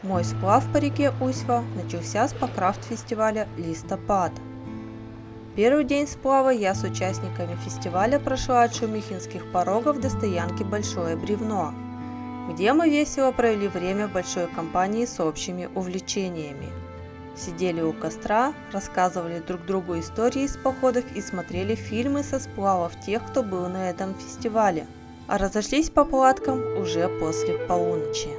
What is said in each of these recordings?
Мой сплав по реке Усьва начался с покрафт-фестиваля «Листопад». Первый день сплава я с участниками фестиваля прошла от Шумихинских порогов до стоянки Большое Бревно, где мы весело провели время в большой компании с общими увлечениями. Сидели у костра, рассказывали друг другу истории из походов и смотрели фильмы со сплавов тех, кто был на этом фестивале, а разошлись по палаткам уже после полуночи.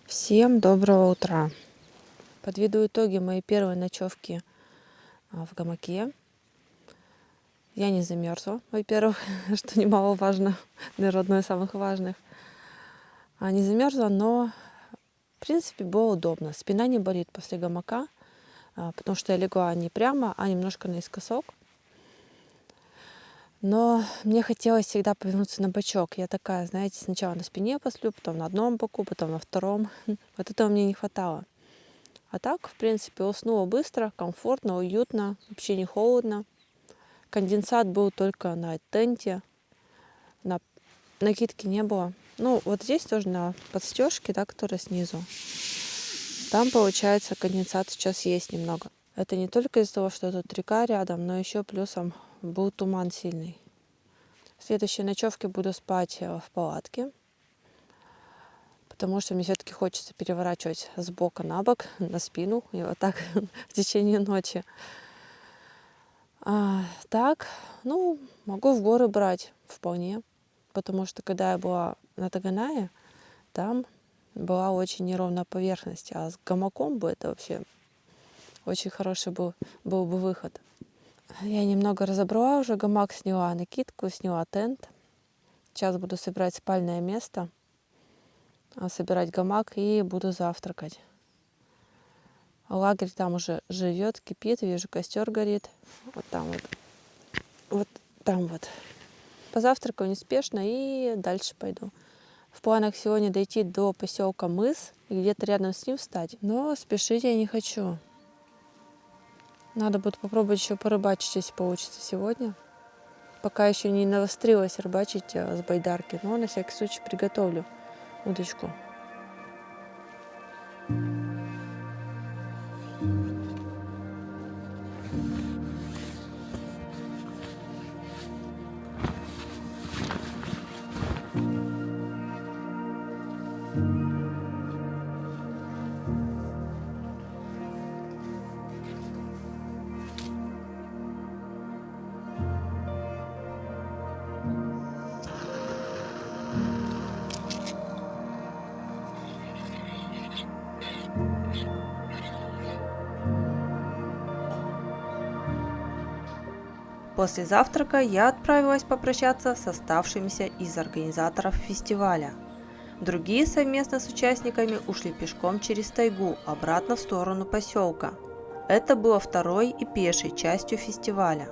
Всем доброго утра! Подведу итоги моей первой ночевки в гамаке. Я не замерзла, во-первых, что немаловажно, наверное, одно из самых важных. Не замерзла, но в принципе было удобно. Спина не болит после гамака, потому что я легла не прямо, а немножко наискосок. Но мне хотелось всегда повернуться на бочок. Я такая, знаете, сначала на спине посплю, потом на одном боку, потом на втором. Вот этого мне не хватало. А так, в принципе, уснула быстро, комфортно, уютно, вообще не холодно. Конденсат был только на тенте, на накидки не было. Ну, вот здесь тоже на подстежке, да, которая снизу. Там, получается, конденсат сейчас есть немного. Это не только из-за того, что тут река рядом, но еще плюсом был туман сильный. В следующей ночевке буду спать в палатке, потому что мне все-таки хочется переворачивать с бока на бок, на спину, и вот так в течение ночи. Так, могу в горы брать вполне, потому что когда я была на Таганае, там была очень неровная поверхность, а с гамаком бы это вообще очень хороший был бы выход. Я немного разобрала уже гамак, сняла накидку, сняла тент. Сейчас буду собирать спальное место, собирать гамак и буду завтракать. Лагерь там уже живет, кипит, вижу, костер горит. Вот там вот. Вот там вот. Позавтракаю неспешно и дальше пойду. В планах сегодня дойти до поселка Мыс и где-то рядом с ним встать. Но спешить я не хочу. Надо будет попробовать еще порыбачить, если получится сегодня. Пока еще не навострилась рыбачить с байдарки, но на всякий случай приготовлю удочку. После завтрака я отправилась попрощаться с оставшимися из организаторов фестиваля. Другие совместно с участниками ушли пешком через тайгу обратно в сторону поселка. Это было второй и пешей частью фестиваля.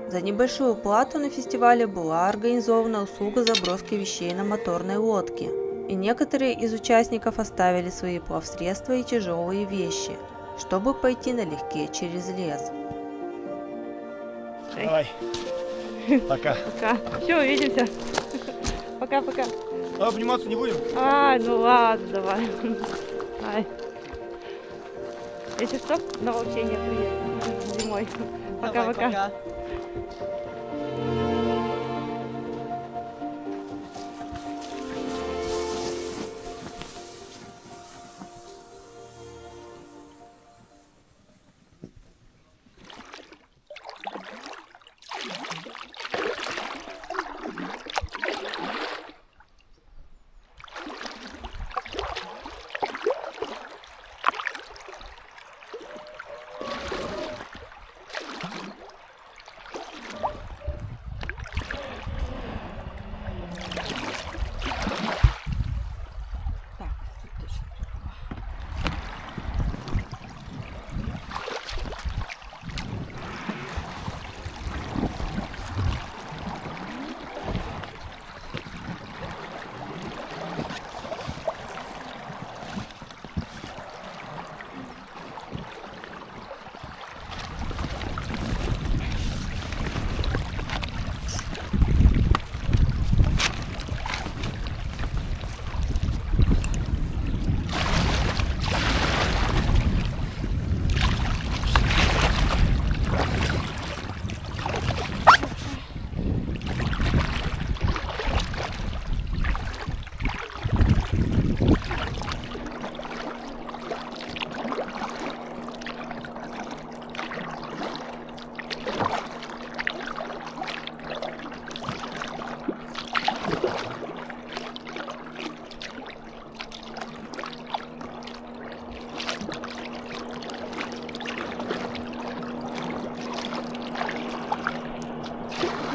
За небольшую плату на фестивале была организована услуга заброски вещей на моторной лодке, и некоторые из участников оставили свои плавсредства и тяжелые вещи, чтобы пойти налегке через лес. Давай. Пока. Пока. Все, увидимся. Пока-пока. Обниматься не будем? Ну ладно, давай. Ай. Если что, на вообще привет. Зимой. Пока-пока.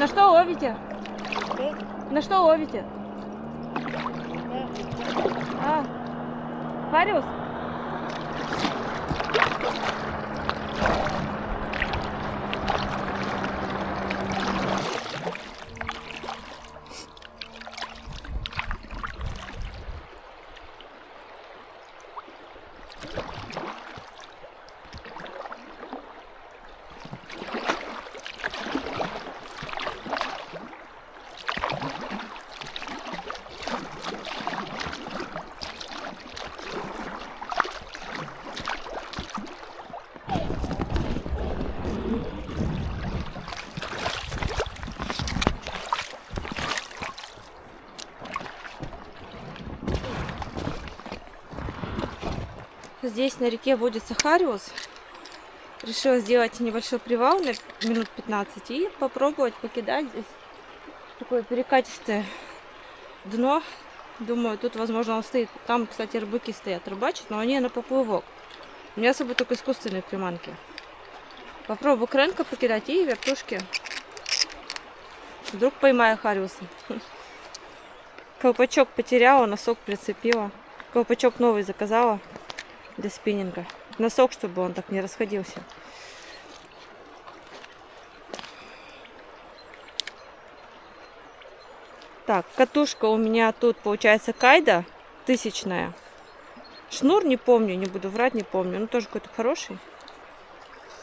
На что ловите? На что ловите? А, Хариус? Здесь на реке водится хариус. Решила сделать небольшой привал на минут 15 и попробовать покидать здесь такое перекатистое дно. Думаю, тут, возможно, он стоит. Там, кстати, рыбаки стоят, рыбачат, но они на поплывок. У меня с собой только искусственные приманки. Попробую кренка покидать и вертушки. Вдруг поймаю хариуса. Колпачок потеряла, носок прицепила. Колпачок новый заказала для спиннинга. Носок, чтобы он так не расходился. Так, катушка у меня тут получается кайда 1000-я. Шнур не помню, не буду врать, не помню. Но тоже какой-то хороший.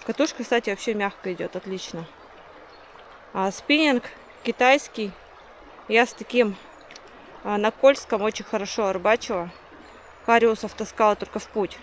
Катушка, кстати, вообще мягко идет, отлично. А спиннинг китайский. Я с таким на Кольском очень хорошо рыбачила. Хариусов таскала только в путь.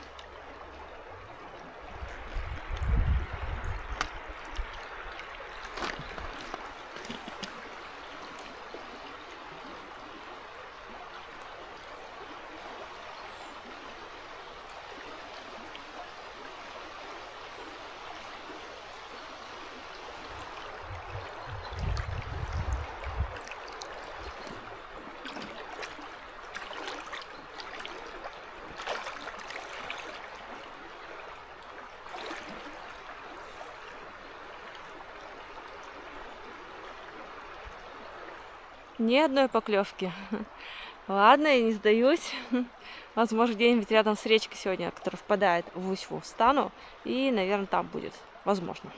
Ни одной поклевки. Ладно, я не сдаюсь. Возможно, где-нибудь рядом с речкой сегодня, которая впадает в Усьву, встану. И, наверное, там будет. Возможно.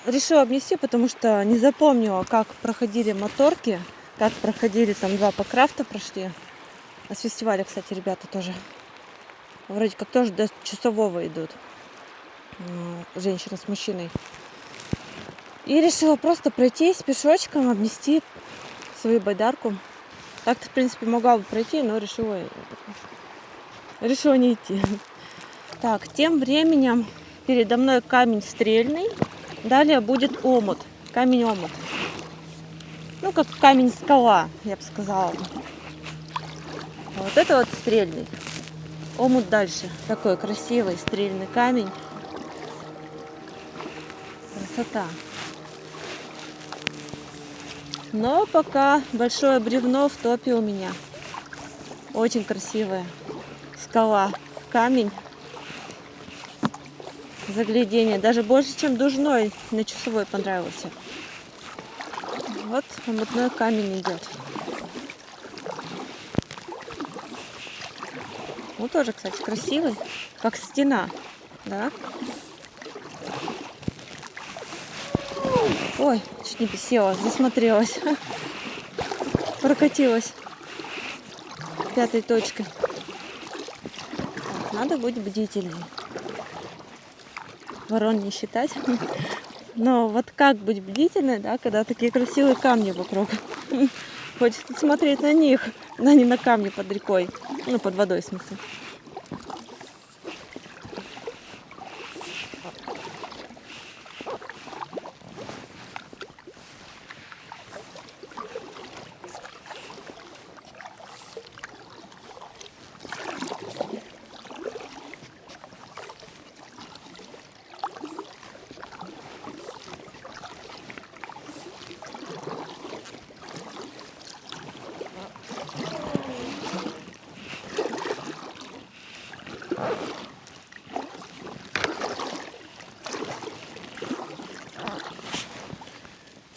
Решила обнести, потому что не запомнила, как проходили моторки, как проходили там 2 покрафта прошли. А с фестиваля, кстати, ребята тоже вроде как тоже до часового идут. Женщина с мужчиной. И решила просто пройтись пешочком, обнести свою байдарку. Так-то, в принципе, могла бы пройти, но решила не идти. Так, тем временем передо мной камень стрельный. Далее будет омут, камень-омут. Ну, как камень-скала, я бы сказала. Вот это вот стрельный. Омут дальше. Такой красивый стрельный камень. Красота. Но пока большое бревно в топе у меня. Очень красивая скала, камень. Заглядение. Даже больше, чем Дужной на Часовой понравился. Вот омутной камень идет. Ну, тоже, кстати, красивый. Как стена. Да? Ой, чуть не села, засмотрелась. Прокатилась 5-й точкой. Так, надо быть бдительней. Ворон не считать. Но вот как быть бдительной, да, когда такие красивые камни вокруг? Хочется смотреть на них, а не на камни под рекой. Ну, под водой, в смысле.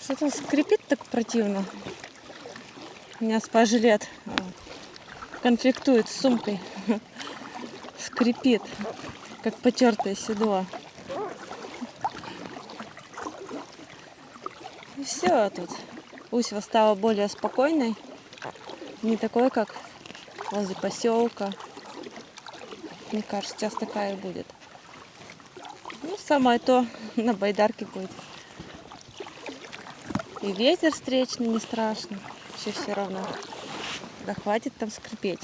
Что-то скрипит так противно. У меня спа-жилет конфликтует с сумкой. Скрипит, как потертое седло. И все тут. Усьва стала более спокойной. Не такой, как возле поселка. Мне кажется, сейчас такая и будет. Ну, самое то на байдарке будет. И ветер встречный не страшно. Вообще все равно. Да хватит там скрипеть.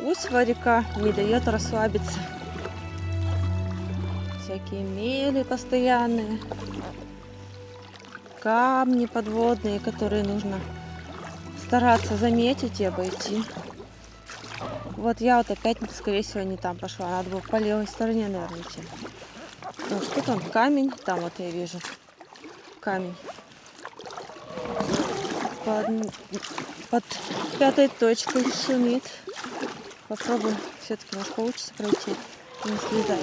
Усьва река не дает расслабиться. Всякие мели постоянные, камни подводные, которые нужно стараться заметить и обойти. Вот я вот опять, скорее всего, не там пошла. Надо было по левой стороне, наверное, идти. Потому что тут он камень, там вот я вижу камень. Под пятой точкой шумит. Попробуем, все-таки может получится пройти. Не слезай.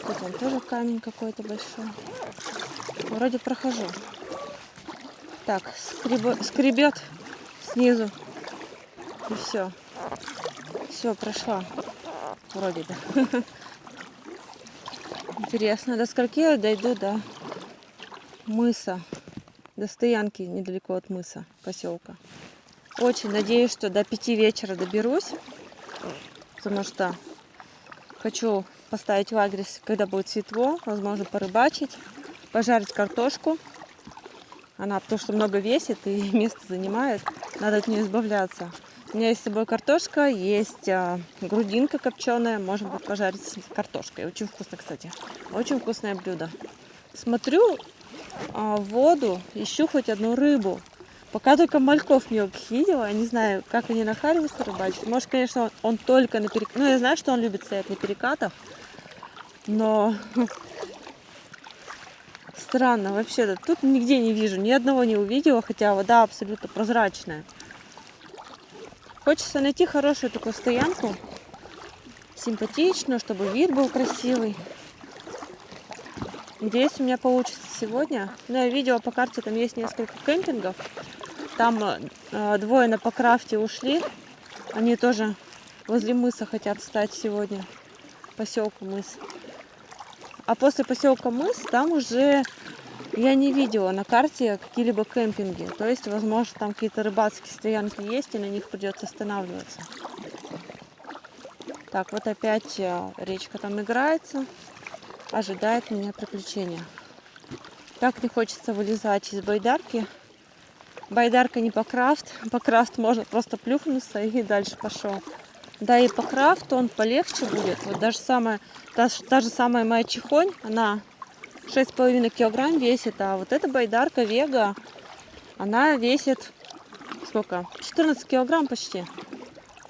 Тут он тоже камень какой-то большой. Вроде прохожу. Так, скребет снизу. И все. Все, прошла. Вроде бы. Интересно, до скольки я дойду до мыса, до стоянки недалеко от мыса, поселка. Очень надеюсь, что до 5 вечера доберусь, потому что хочу поставить лагерь, когда будет светло, возможно, порыбачить, пожарить картошку. Она потому что много весит и место занимает, надо от нее избавляться. У меня есть с собой картошка, есть грудинка копченая, можно будет пожарить с картошкой. Очень вкусно, кстати. Очень вкусное блюдо. Смотрю в воду, ищу хоть одну рыбу. Пока только мальков мелких видела, я не знаю, как они на хариусе рыбачат. Может, конечно, он только на перекатах. Ну, я знаю, что он любит стоять на перекатах, но странно вообще. Тут нигде не вижу, ни одного не увидела, хотя вода абсолютно прозрачная. Хочется найти хорошую такую стоянку, симпатичную, чтобы вид был красивый. Надеюсь, у меня получится сегодня. Ну, я видела по карте, там есть несколько кемпингов. Там двое на Покрафте ушли. Они тоже возле мыса хотят встать сегодня. Поселка Мыс. А после поселка Мыс там уже Я не видела на карте какие-либо кемпинги. То есть, возможно, там какие-то рыбацкие стоянки есть, и на них придется останавливаться. Так, вот опять речка там играется. Ожидает меня приключения. Так не хочется вылезать из байдарки. Байдарка не по крафт. По крафт можно просто плюхнуться и дальше пошел. Да и по крафту он полегче будет. Вот даже та же самая моя чехонь, она 6,5 килограмм весит, а вот эта байдарка Вега, она весит сколько? 14 килограмм почти.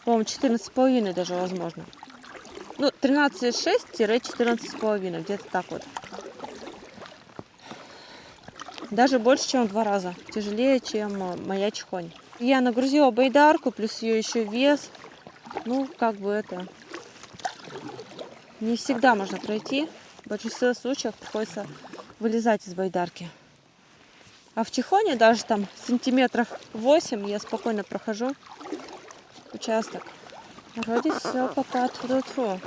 По-моему, 14,5 даже возможно. Ну, 13,6-14,5, где-то так вот. Даже больше, чем в 2 раза. Тяжелее, чем моя чехонь. Я нагрузила байдарку, плюс ее еще вес. Ну, как бы это... Не всегда можно пройти. В большинстве случаев приходится вылезать из байдарки. А в чехоне даже там сантиметров 8 я спокойно прохожу участок. Вроде все пока тьфу-тьфу.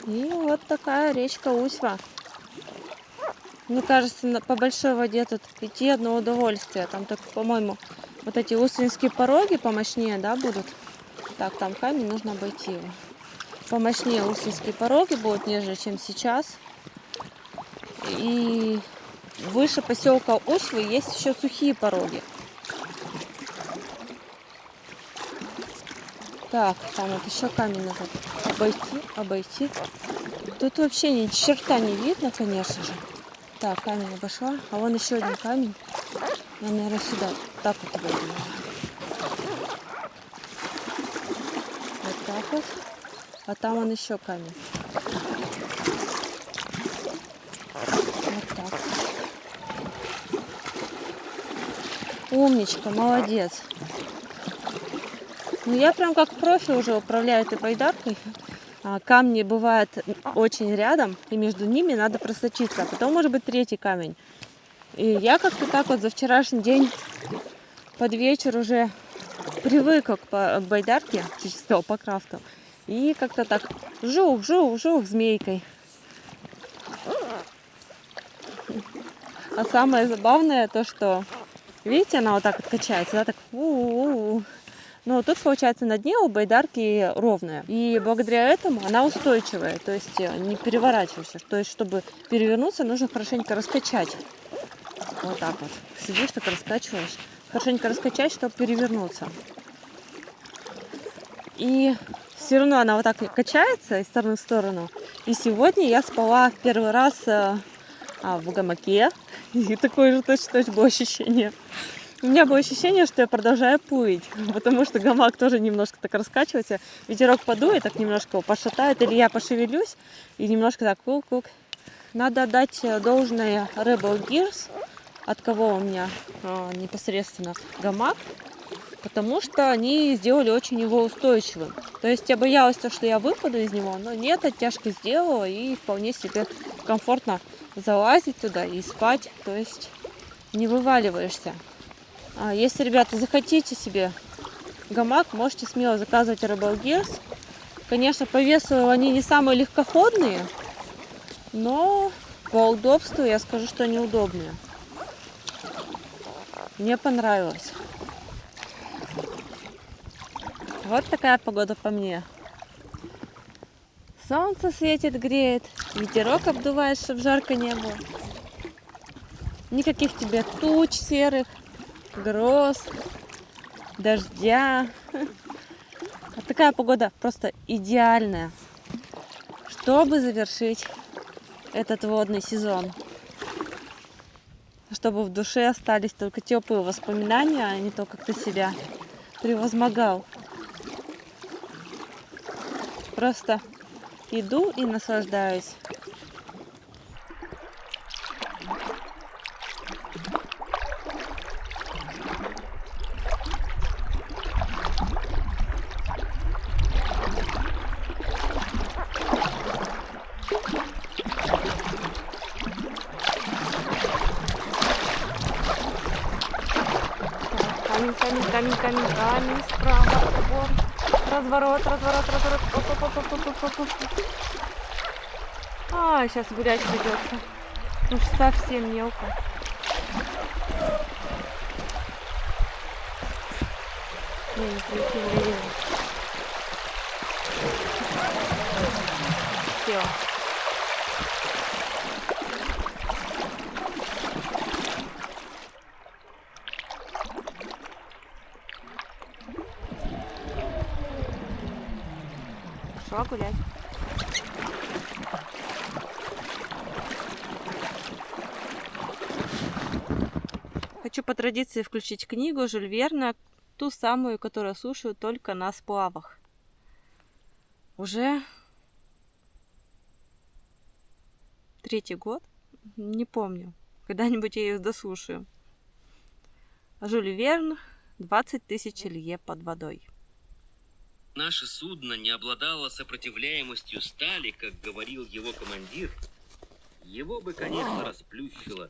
И вот такая речка Усьва. Мне кажется, по большой воде тут идти одно удовольствие. Там только, по-моему, вот эти усвинские пороги помощнее, да, будут. Так, там камень, нужно обойти его. Помощнее усвинские пороги будут, нежели чем сейчас. И выше поселка Усьвы есть еще сухие пороги. Так, там вот еще камень надо обойти. Тут вообще ни черта не видно, конечно же. Так, камень обошла. А вон еще один камень. Я, наверное, сюда. Так вот обойду. Вот так вот. А там вон еще камень. Вот так. Умничка, молодец. Ну, я прям как профи уже управляю этой байдаркой. Камни бывают очень рядом, и между ними надо просочиться. А потом может быть 3-й камень. И я как-то так вот за вчерашний день под вечер уже привыкла к байдарке, чисто по крафту. И как-то так жух змейкой. А самое забавное то, что, видите, она вот так вот качается, да, так у-у-у. Но тут, получается, на дне у байдарки ровная. И благодаря этому она устойчивая, то есть не переворачиваешься. То есть, чтобы перевернуться, нужно хорошенько раскачать. Вот так вот. Сидишь, так раскачиваешь. Хорошенько раскачать, чтобы перевернуться. И все равно она вот так качается из стороны в сторону. И сегодня я спала в первый раз в гамаке. И такое же точно было ощущение. У меня было ощущение, что я продолжаю плыть, потому что гамак тоже немножко так раскачивается. Ветерок подует, так немножко его пошатает, или я пошевелюсь и немножко так кук-кук. Надо отдать должное Rebel Gears, от кого у меня непосредственно гамак, потому что они сделали очень его устойчивым. То есть я боялась, что я выпаду из него, но нет, оттяжки сделала и вполне себе комфортно залазить туда и спать, то есть не вываливаешься. Если, ребята, захотите себе гамак, можете смело заказывать Rebel Gears. Конечно, по весу они не самые легкоходные, но по удобству я скажу, что они удобные. Мне понравилось. Вот такая погода по мне. Солнце светит, греет, ветерок обдувает, чтобы жарко не было. Никаких тебе туч серых, гроз, дождя. Вот такая погода просто идеальная, чтобы завершить этот водный сезон. Чтобы в душе остались только теплые воспоминания, а не то, как ты себя превозмогал. Просто иду и наслаждаюсь. Камень справа. Разворот. Оп. А, сейчас гулять придется. Уж совсем мелко. Не прилетела. Все. Пошла гулять. Хочу по традиции включить книгу Жюль Верна, ту самую, которую слушаю только на сплавах. Уже 3-й год, не помню, когда-нибудь я ее дослушаю. Жюль Верн, 20 тысяч лье под водой. Наше судно не обладало сопротивляемостью стали, как говорил его командир, его бы, конечно, расплющило.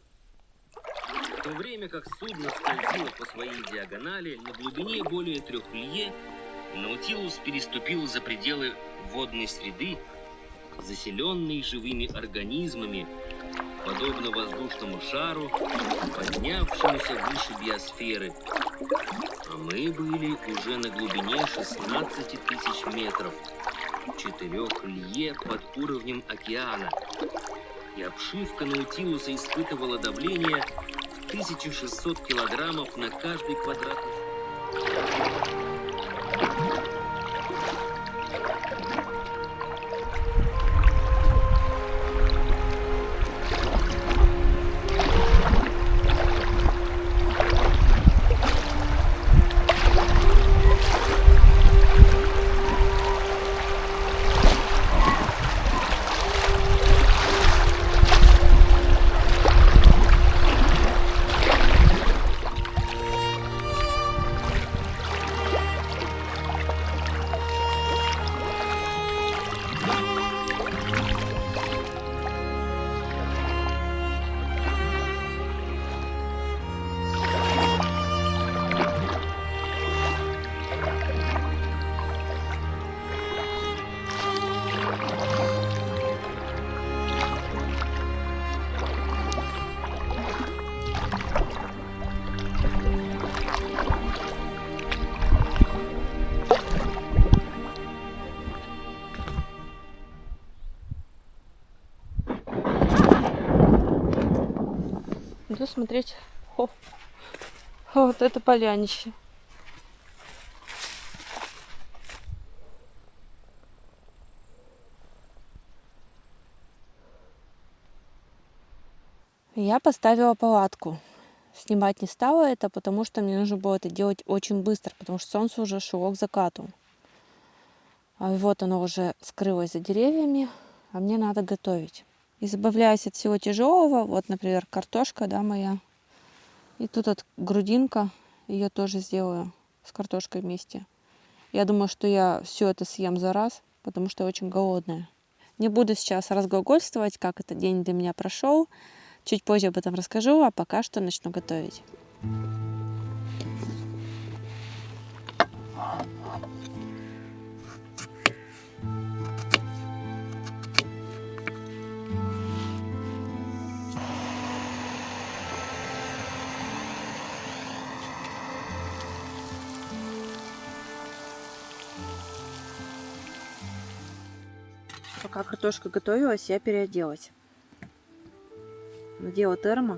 В то время как судно скользило по своей диагонали на глубине более 3 лье, Наутилус переступил за пределы водной среды, заселенной живыми организмами, подобно воздушному шару, поднявшемуся выше биосферы. А мы были уже на глубине 16 тысяч метров, 4 лье под уровнем океана. И обшивка Наутилуса испытывала давление в 1600 килограммов на каждый квадратный. Иду смотреть. О, вот это полянище. Я поставила палатку. Снимать не стала это, потому что мне нужно было это делать очень быстро, потому что солнце уже шло к закату. А вот оно уже скрылось за деревьями, а мне надо готовить. Избавляюсь от всего тяжелого. Вот, например, картошка, да, моя. И тут вот грудинка, ее тоже сделаю с картошкой вместе. Я думаю, что я все это съем за раз, потому что я очень голодная. Не буду сейчас разглагольствовать, как этот день для меня прошел. Чуть позже об этом расскажу, а пока что начну готовить. Пока картошка готовилась, я переоделась. Надела термо,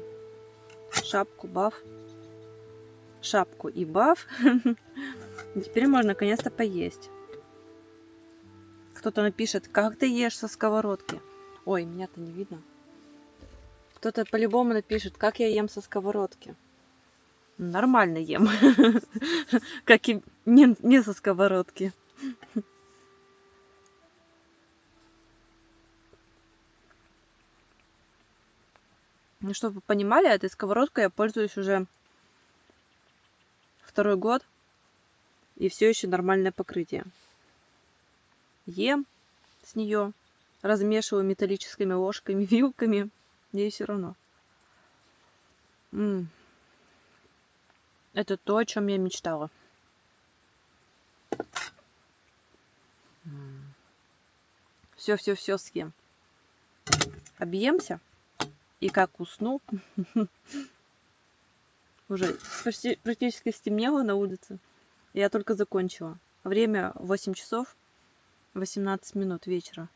шапку, баф. Шапку и баф. И теперь можно наконец-то поесть. Кто-то напишет, как ты ешь со сковородки. Ой, меня-то не видно. Кто-то по-любому напишет, как я ем со сковородки. Нормально ем. Как и не со сковородки. Ну, чтобы вы понимали, этой сковородкой я пользуюсь уже 2-й год. И все еще нормальное покрытие. Ем с нее, размешиваю металлическими ложками, вилками. И все равно. Это то, о чем я мечтала. Все съем. объемся. И как усну. Уже почти практически стемнело на улице. Я только закончила. Время 8 часов 18 минут вечера.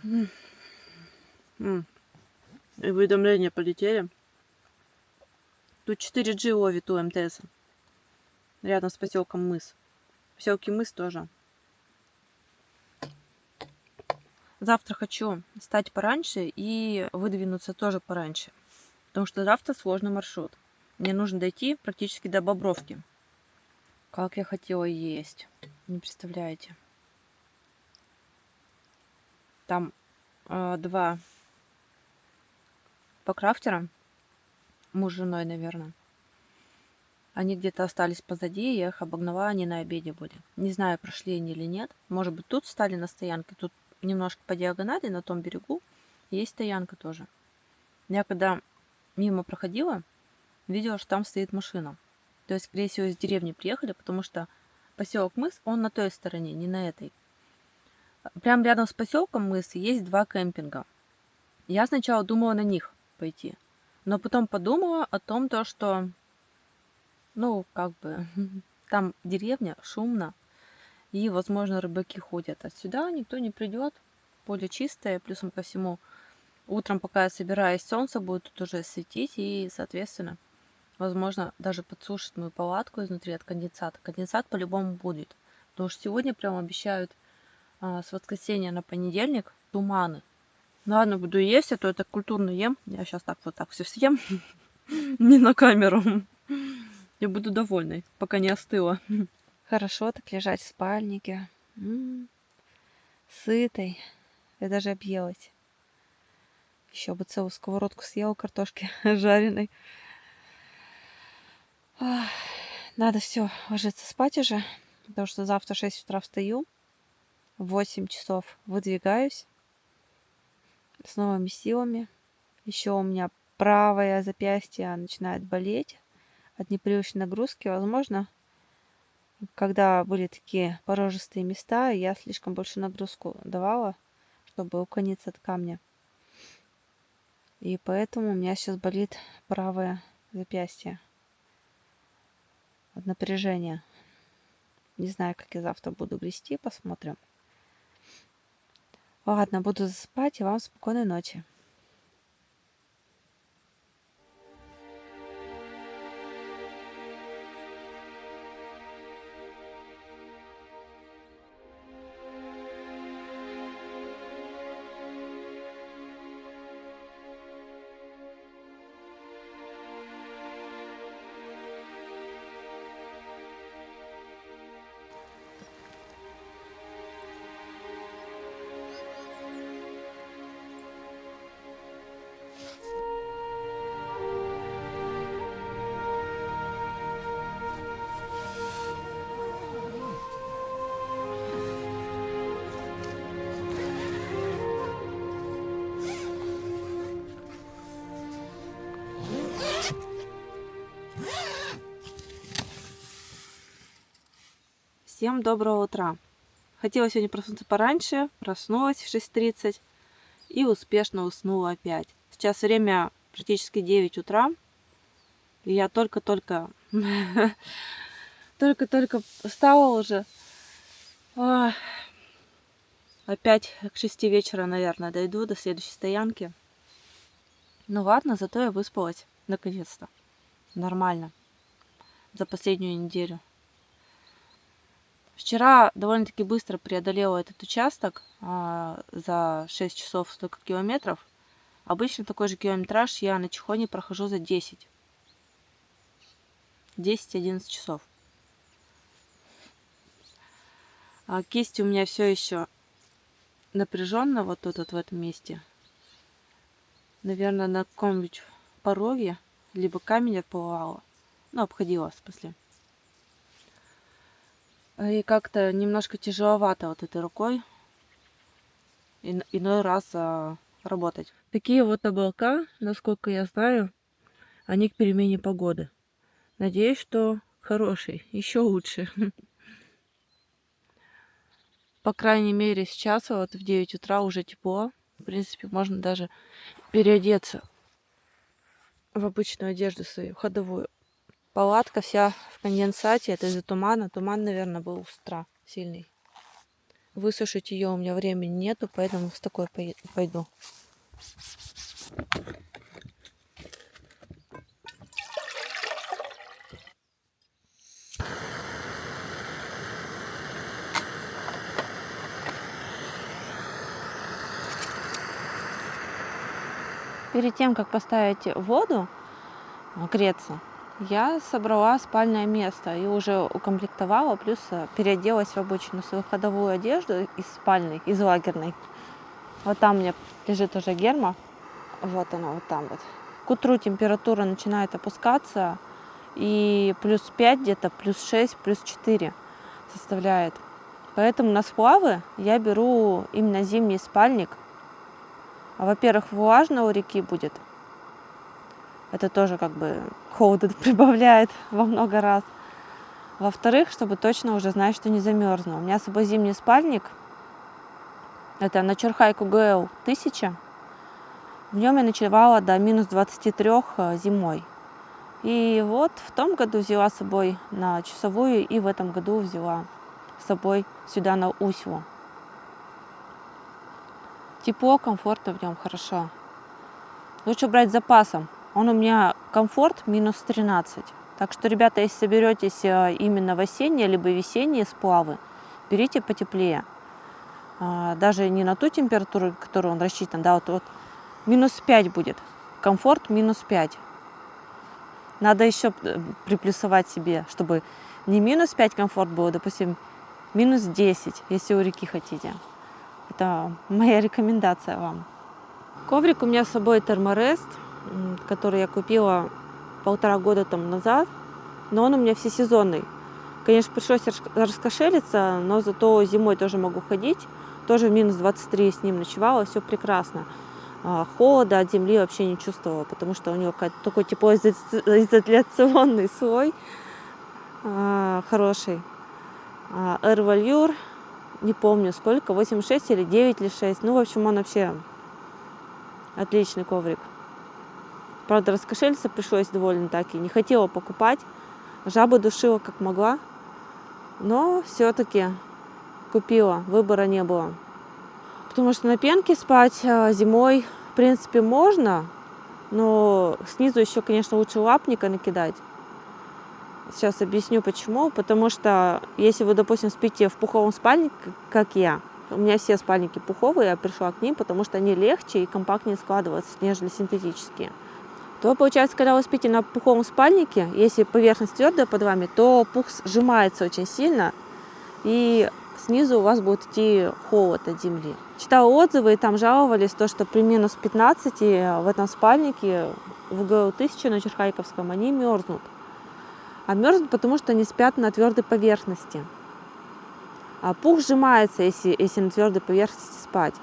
И уведомления полетели. Тут 4G ловит у МТС. Рядом с поселком Мыс. В поселке Мыс тоже. Завтра хочу встать пораньше и выдвинуться тоже пораньше. Потому что завтра сложный маршрут. Мне нужно дойти практически до Бобровки. Как я хотела есть. Не представляете. Там 2 покрафтера. Муж с женой, наверное. Они где-то остались позади, я их обогнала, они на обеде были. Не знаю, прошли они или нет. Может быть, тут встали на стоянке. Тут немножко по диагонали, на том берегу, есть стоянка тоже. Я когда мимо проходила, видела, что там стоит машина. То есть, скорее всего, из деревни приехали, потому что поселок Мыс, он на той стороне, не на этой. Прямо рядом с поселком Мыс есть 2 кемпинга. Я сначала думала на них пойти, но потом подумала о том, что, там деревня, шумно, и, возможно, рыбаки ходят. А сюда никто не придет. Поле чистое, плюсом ко всему, утром, пока я собираюсь, солнце будет тут уже светить, и, соответственно, возможно, даже подсушит мою палатку изнутри от конденсата. Конденсат по-любому будет. Потому что сегодня прям обещают с воскресенья на понедельник туманы. Ну ладно, буду есть, а то это культурно ем. Я сейчас вот так все съем. Не на камеру. Я буду довольной, пока не остыла. Хорошо так лежать в спальнике. Сытой. Я даже объелась. Еще бы целую сковородку съела картошки жареной. Надо все ложиться спать уже, потому что завтра в 6 утра встаю, в 8 часов выдвигаюсь с новыми силами. Еще у меня правое запястье начинает болеть от непривычной нагрузки. Возможно, когда были такие порожистые места, я слишком больше нагрузку давала, чтобы уклониться от камня. И поэтому у меня сейчас болит правое запястье от напряжения. Не знаю, как я завтра буду грести, посмотрим. Ладно, буду засыпать, и вам спокойной ночи. Всем доброго утра. Хотела сегодня проснуться пораньше, проснулась в 6:30 и успешно уснула опять. Сейчас время практически 9 утра, и я только-только встала уже. Опять к 6 вечера, наверное, дойду до следующей стоянки. Ну ладно, зато я выспалась наконец-то. Нормально. За последнюю неделю. Вчера довольно-таки быстро преодолела этот участок за 6 часов столько километров. Обычно такой же километраж я на Чихоне прохожу за 10. 10-11 часов. Кисть у меня все еще напряженно вот тут вот в этом месте. Наверное, на каком-нибудь пороге либо камень отплывала. Обходила, в смысле. И как-то немножко тяжеловато вот этой рукой иной раз работать. Такие вот облака, насколько я знаю, они к перемене погоды. Надеюсь, что хороший, еще лучше. По крайней мере, сейчас вот в 9 утра уже тепло. В принципе, можно даже переодеться в обычную одежду свою, ходовую. Палатка вся в конденсате, это из-за тумана. Туман, наверное, был с утра сильный. Высушить ее у меня времени нету, поэтому с такой пойду. Перед тем, как поставить воду греться, я собрала спальное место и уже укомплектовала, плюс переоделась в обычную свою ходовую одежду из спальной, из лагерной. Вот там у меня лежит уже герма. Вот она, вот там вот. К утру температура начинает опускаться, и плюс 5 где-то, плюс 6, плюс 4 составляет. Поэтому на сплавы я беру именно зимний спальник. Во-первых, влажно у реки будет. Это тоже как бы холода прибавляет во много раз. Во-вторых, чтобы точно уже знать, что не замерзну. У меня с собой зимний спальник. Это на Чурхайку ГЛ 1000. В нем я ночевала до минус 23 зимой. И вот в том году взяла с собой на часовую, и в этом году взяла с собой сюда на Усьву. Тепло, комфортно в нем, хорошо. Лучше брать с запасом. Он у меня комфорт минус 13. Так что, ребята, если соберетесь именно в осенние либо весенние сплавы, берите потеплее. Даже не на ту температуру, которую он рассчитан, да, вот минус 5 будет. Комфорт минус 5. Надо еще приплюсовать себе, чтобы не минус 5 комфорт было, допустим, минус 10, если у реки хотите. Это моя рекомендация вам. Коврик у меня с собой Терморест, который я купила 1,5 года тому назад, но он у меня всесезонный. Конечно, пришлось раскошелиться, но зато зимой тоже могу ходить. Тоже в минус 23 с ним ночевала, все прекрасно. Холода от земли вообще не чувствовала, потому что у него такой теплоизоляционный слой хороший. Эрвальюр, не помню сколько, 8,6 или 9 или 6. Ну, в общем, он вообще отличный коврик. Правда, раскошелиться пришлось довольно-таки. Не хотела покупать. Жабы душила как могла. Но все-таки купила. Выбора не было. Потому что на пенке спать зимой, в принципе, можно. Но снизу еще, конечно, лучше лапника накидать. Сейчас объясню почему. Потому что если вы, допустим, спите в пуховом спальнике, как я, у меня все спальники пуховые, я пришла к ним, потому что они легче и компактнее складываются, нежели синтетические. То получается, когда вы спите на пуховом спальнике, если поверхность твердая под вами, то пух сжимается очень сильно, и снизу у вас будет идти холод от земли. Читала отзывы, и там жаловались, то, что при минус 15 в этом спальнике в ГЛ 1000 на Чурхайковском они мерзнут. А мерзнут, потому что они спят на твердой поверхности. А пух сжимается, если на твердой поверхности спать.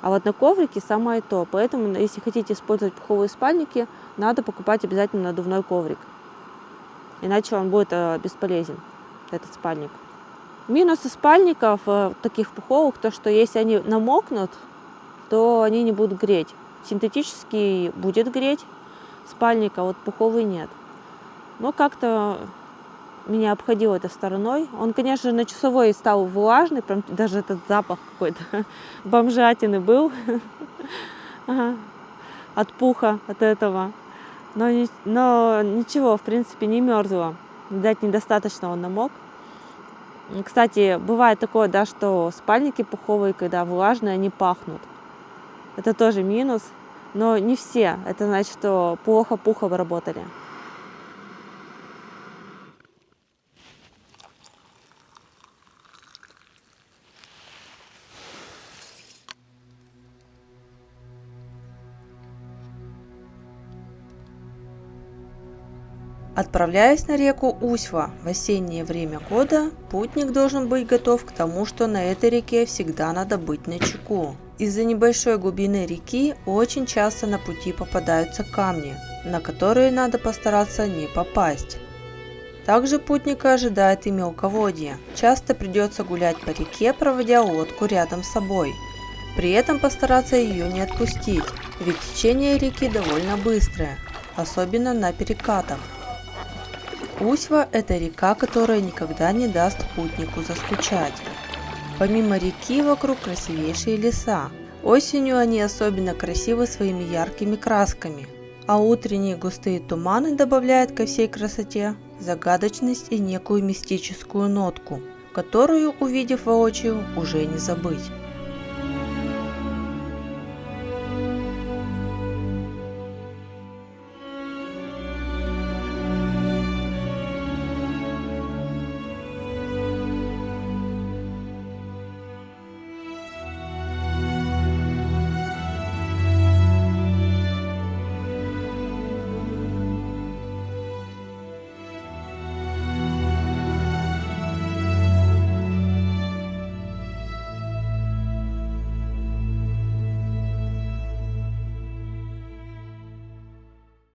А вот на коврике самое то. Поэтому, если хотите использовать пуховые спальники, надо покупать обязательно надувной коврик. Иначе он будет бесполезен, этот спальник. Минусы спальников таких пуховых, то что если они намокнут, то они не будут греть. Синтетический будет греть спальник, а вот пуховый нет. Но как-то меня обходил этой стороной. Он, конечно, на часовой стал влажный, прям даже этот запах какой-то бомжатины был от пуха, от этого. Но ничего, в принципе, не мерзло. Видать, недостаточно он намок. Кстати, бывает такое, да, что спальники пуховые, когда влажные, они пахнут. Это тоже минус, но не все. Это значит, что плохо пух обработали. Отправляясь на реку Усьва в осеннее время года, путник должен быть готов к тому, что на этой реке всегда надо быть начеку. Из-за небольшой глубины реки очень часто на пути попадаются камни, на которые надо постараться не попасть. Также путника ожидает и мелководье. Часто придется гулять по реке, проводя лодку рядом с собой. При этом постараться ее не отпустить, ведь течение реки довольно быстрое, особенно на перекатах. Усьва – это река, которая никогда не даст путнику заскучать. Помимо реки вокруг красивейшие леса. Осенью они особенно красивы своими яркими красками, а утренние густые туманы добавляют ко всей красоте загадочность и некую мистическую нотку, которую, увидев воочию, уже не забыть.